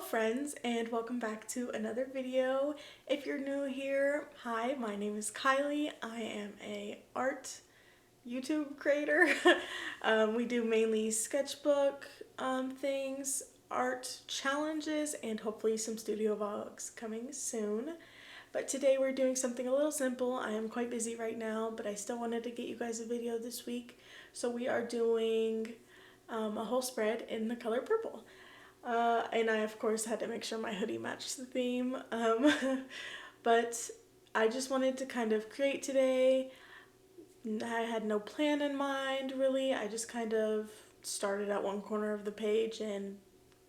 friends, and welcome back to another video. If you're new here, hi, my name is Kylie. I am a art YouTube creator. We do mainly sketchbook things, art challenges, and hopefully some studio vlogs coming soon. But today we're doing something a little simple. I am quite busy right now, but I still wanted to get you guys a video this week. So we are doing a whole spread in the color purple. And I of course had to make sure my hoodie matched the theme. But I just wanted to kind of create today. I had no plan in mind really. I just kind of started at one corner of the page and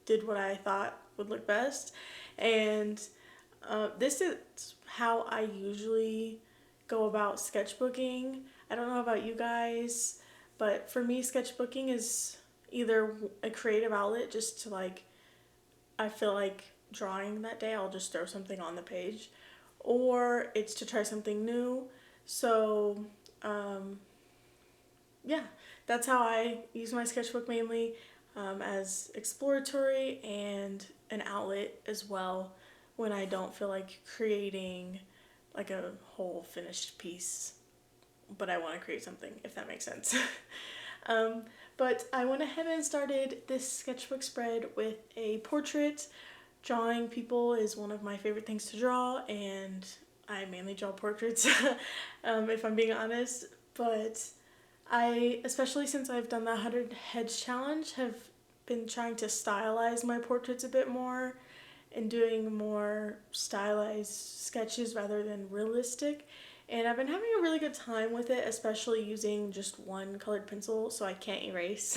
did what I thought would look best. And this is how I usually go about sketchbooking. I don't know about you guys, but for me sketchbooking is either a creative outlet just to I feel like drawing that day, I'll just throw something on the page, or it's to try something new. So yeah, that's how I use my sketchbook mainly, as exploratory and an outlet as well when I don't feel like creating like a whole finished piece, but I want to create something, if that makes sense. But I went ahead and started this sketchbook spread with a portrait. Drawing people is one of my favorite things to draw, and I mainly draw portraits, if I'm being honest. But I, especially since I've done the 100 Heads challenge, have been trying to stylize my portraits a bit more and doing more stylized sketches rather than realistic. And I've been having a really good time with it, especially using just one colored pencil so I can't erase.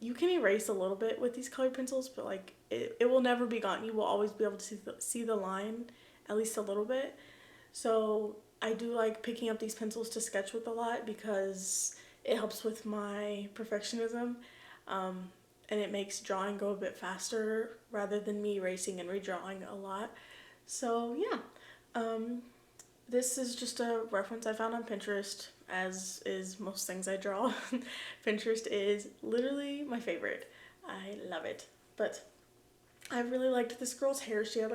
You can erase a little bit with these colored pencils, but it will never be gone. You will always be able to see the line at least a little bit. So I do like picking up these pencils to sketch with a lot because it helps with my perfectionism, and it makes drawing go a bit faster rather than me erasing and redrawing a lot. So yeah. This is just a reference I found on Pinterest, as is most things I draw. Pinterest is literally my favorite. I love it. But I really liked this girl's hair. She had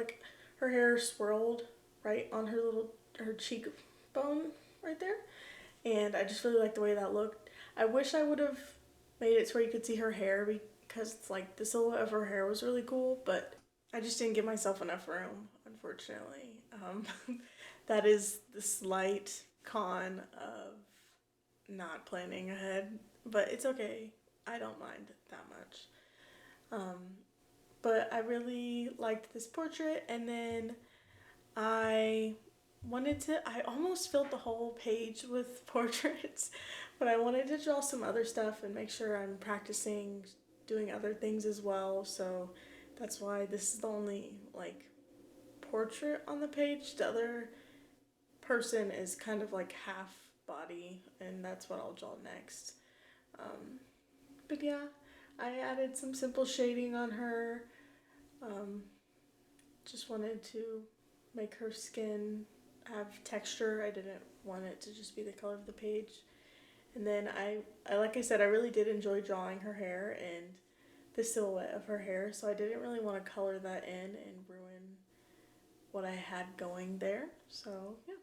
her hair swirled right on her cheekbone right there. And I just really liked the way that looked. I wish I would have made it to where you could see her hair because it's the silhouette of her hair was really cool, but I just didn't give myself enough room, unfortunately. That is the slight con of not planning ahead, but it's okay. I don't mind that much. But I really liked this portrait, and then I almost filled the whole page with portraits, but I wanted to draw some other stuff and make sure I'm practicing doing other things as well, so that's why this is the only portrait on the page. The other person is kind of half body, and that's what I'll draw next. But yeah, I added some simple shading on her. Just wanted to make her skin have texture. I didn't want it to just be the color of the page. And then I like I said, I really did enjoy drawing her hair and the silhouette of her hair, so I didn't really want to color that in and ruin what I had going there. So yeah.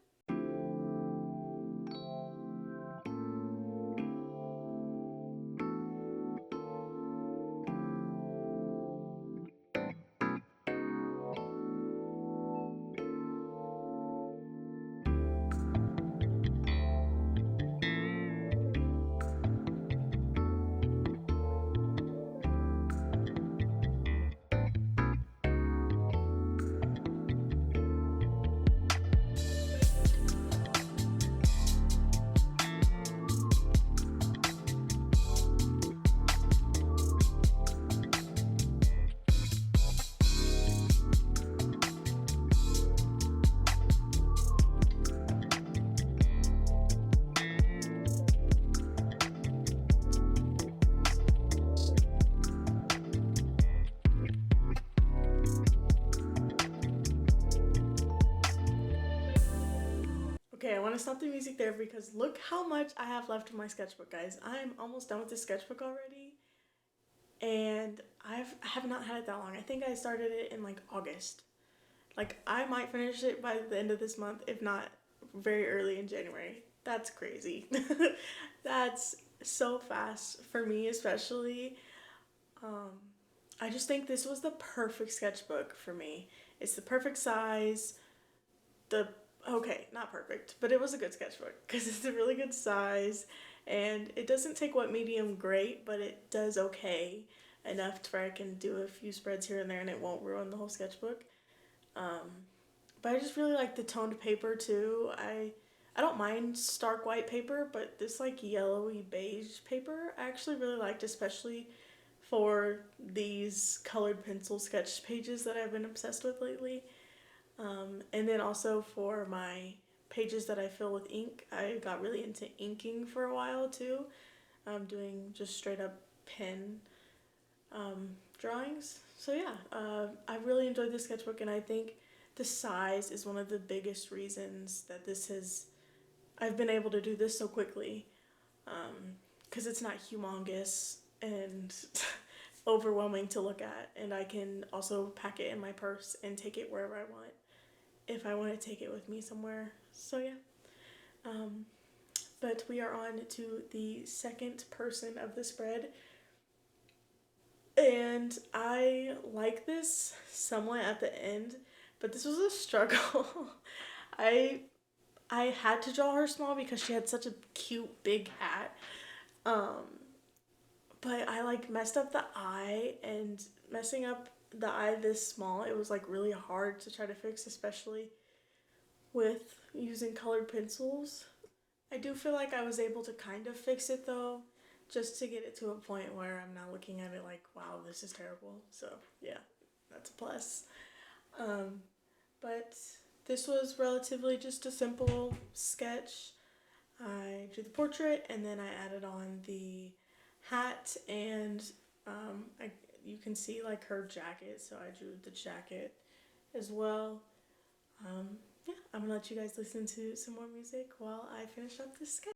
Okay, I want to stop the music there because look how much I have left of my sketchbook, guys. I'm almost done with this sketchbook already. and I have not had it that long. I think I started it in like August. Like I might finish it by the end of this month, if not very early in January. That's crazy. That's so fast for me, especially. Um, I just think this was the perfect sketchbook for me. It's the perfect size. The okay, not perfect, but it was a good sketchbook because it's a really good size, and it doesn't take what medium great, but it does okay enough to where I can do a few spreads here and there, and it won't ruin the whole sketchbook. Um, but I just really like the toned paper too. I don't mind stark white paper, but this like yellowy beige paper I actually really liked, especially for these colored pencil sketch pages that I've been obsessed with lately. And then also for my pages that I fill with ink, I got really into inking for a while too. Doing just straight up pen drawings. So yeah, I really enjoyed this sketchbook, and I think the size is one of the biggest reasons that I've been able to do this so quickly, because it's not humongous and overwhelming to look at, and I can also pack it in my purse and take it wherever I want if I want to take it with me somewhere. So yeah. But we are on to the second person of the spread, and I like this somewhat at the end, but this was a struggle. I I had to draw her small because she had such a cute big hat. Um, but I like messed up the eye, and messing up the eye this small, it was like really hard to try to fix, especially with using colored pencils. I do feel like I was able to kind of fix it though, just to get it to a point where I'm not looking at it like, wow, this is terrible. So yeah, that's a plus. Um, but this was relatively just a simple sketch. I drew the portrait, and then I added on the hat, and you can see like her jacket, so I drew the jacket as well. Yeah, I'm gonna let you guys listen to some more music while I finish up this sketch.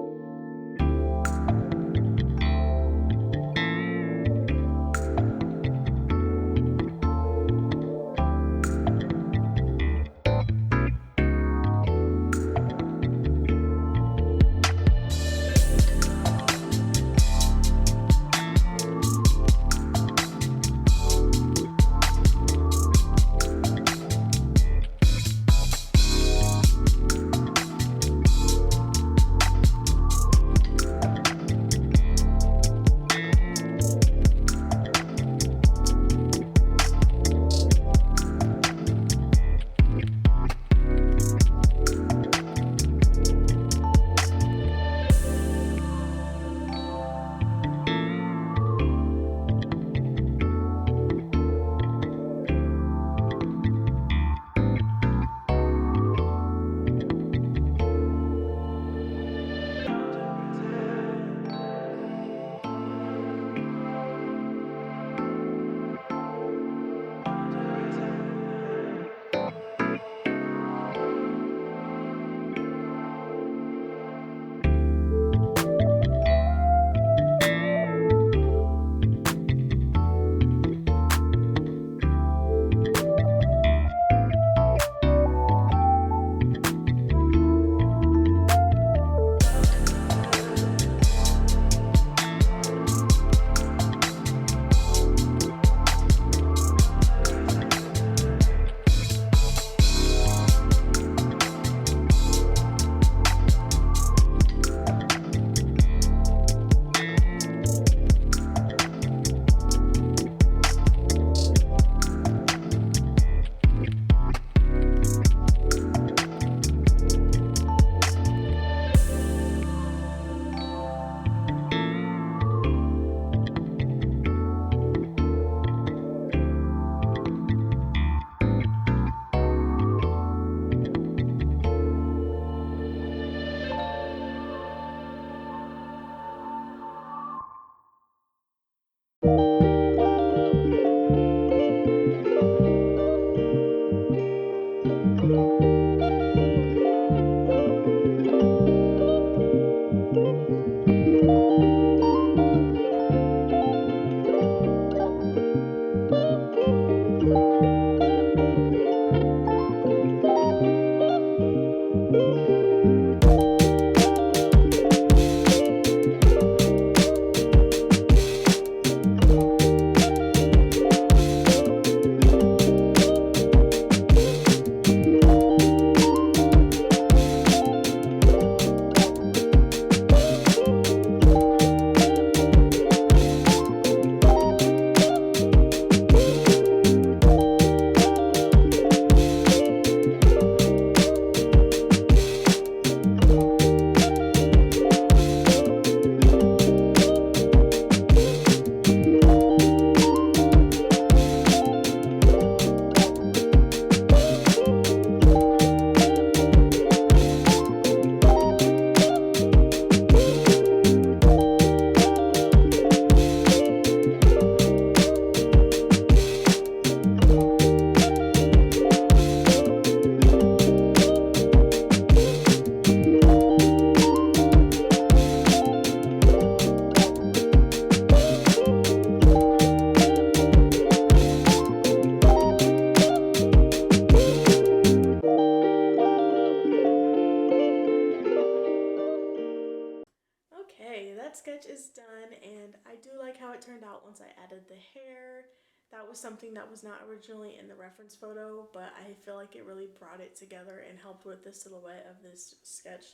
Okay, that sketch is done, and I do like how it turned out once I added the hair. That was something that was not originally in the reference photo, but I feel like it really brought it together and helped with the silhouette of this sketch.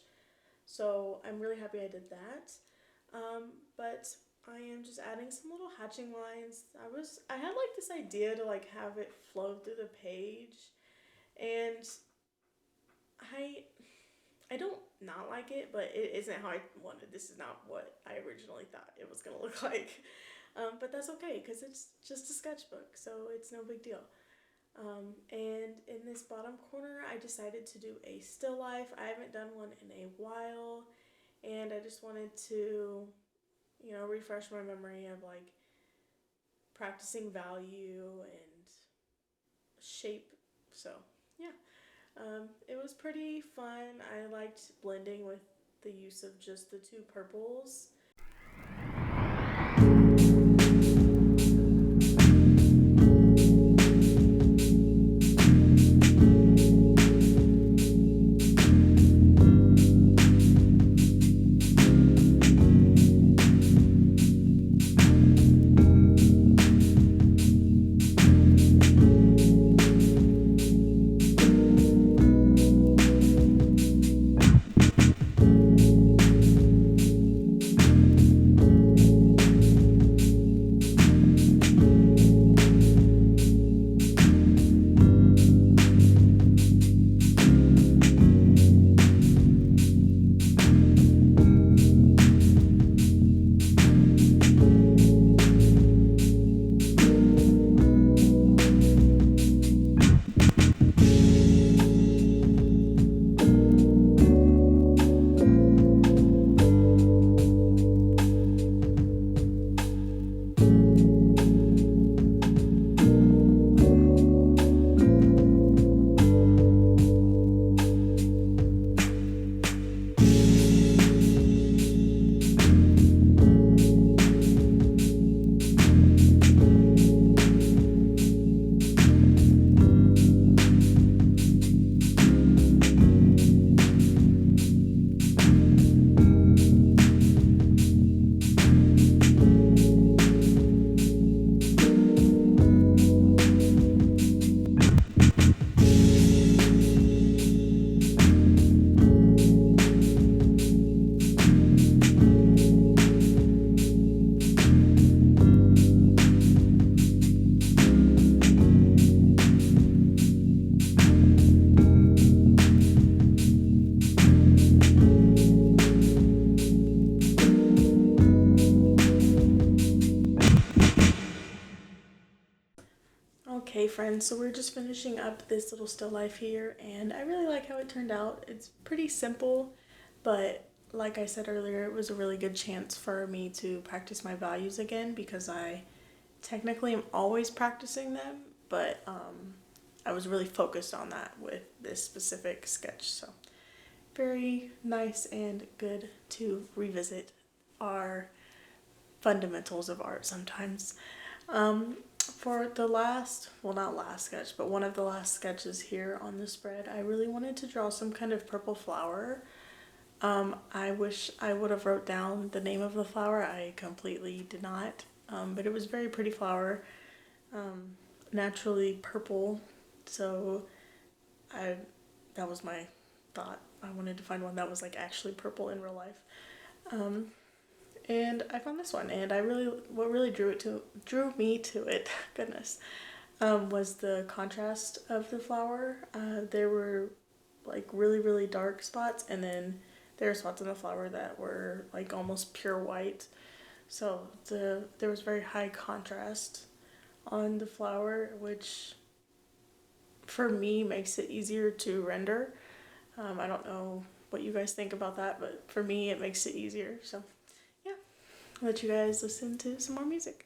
So I'm really happy I did that. But I am just adding some little hatching lines. I had like this idea to like have it flow through the page, and I I don't not like it, but it isn't how I wanted. This is not what I originally thought it was gonna look like. But that's okay because it's just a sketchbook, so it's no big deal. And in this bottom corner, I decided to do a still life. I haven't done one in a while, and I just wanted to, refresh my memory of like practicing value and shape. So, yeah. It was pretty fun. I liked blending with the use of just the two purples. Okay, friends, so we're just finishing up this little still life here, and I really like how it turned out. It's pretty simple, but like I said earlier, it was a really good chance for me to practice my values again because I technically am always practicing them, but I was really focused on that with this specific sketch. So, very nice and good to revisit our fundamentals of art sometimes. Um, For the last, well not last sketch, but one of the last sketches here on the spread, I really wanted to draw some kind of purple flower. I wish I would have wrote down the name of the flower. I completely did not, but it was a very pretty flower, naturally purple, so that was my thought. I wanted to find one that was like actually purple in real life. And I found this one, and what really drew me to it, goodness, was the contrast of the flower. There were like really dark spots, and then there were spots in the flower that were like almost pure white. So there was very high contrast on the flower, which for me makes it easier to render. I don't know what you guys think about that, but for me it makes it easier. So yeah, I'll let you guys listen to some more music.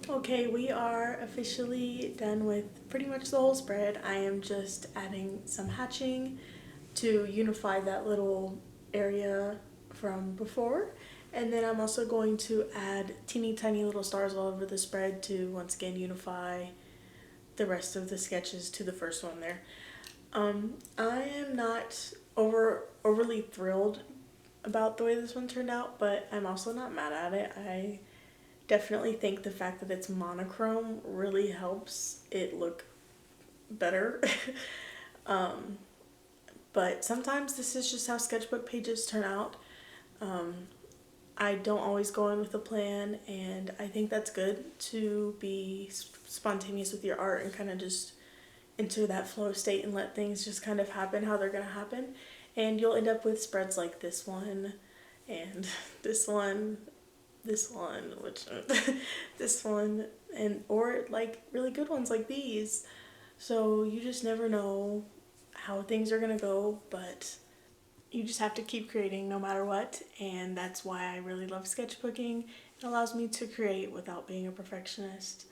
Okay, we are officially done with pretty much the whole spread. I am just adding some hatching to unify that little area from before. And then I'm also going to add teeny tiny little stars all over the spread to once again unify the rest of the sketches to the first one there. I am not overly thrilled about the way this one turned out, but I'm also not mad at it. I definitely think the fact that it's monochrome really helps it look better. But sometimes this is just how sketchbook pages turn out. I don't always go in with a plan, and I think that's good to be spontaneous with your art and kind of just enter that flow state and let things just kind of happen how they're gonna happen. And you'll end up with spreads like this one and this one, this one, and or like really good ones like these. So you just never know how things are gonna go, but you just have to keep creating no matter what, and that's why I really love sketchbooking. It allows me to create without being a perfectionist.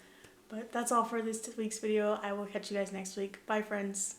But that's all for this week's video. I will catch you guys next week. Bye, friends.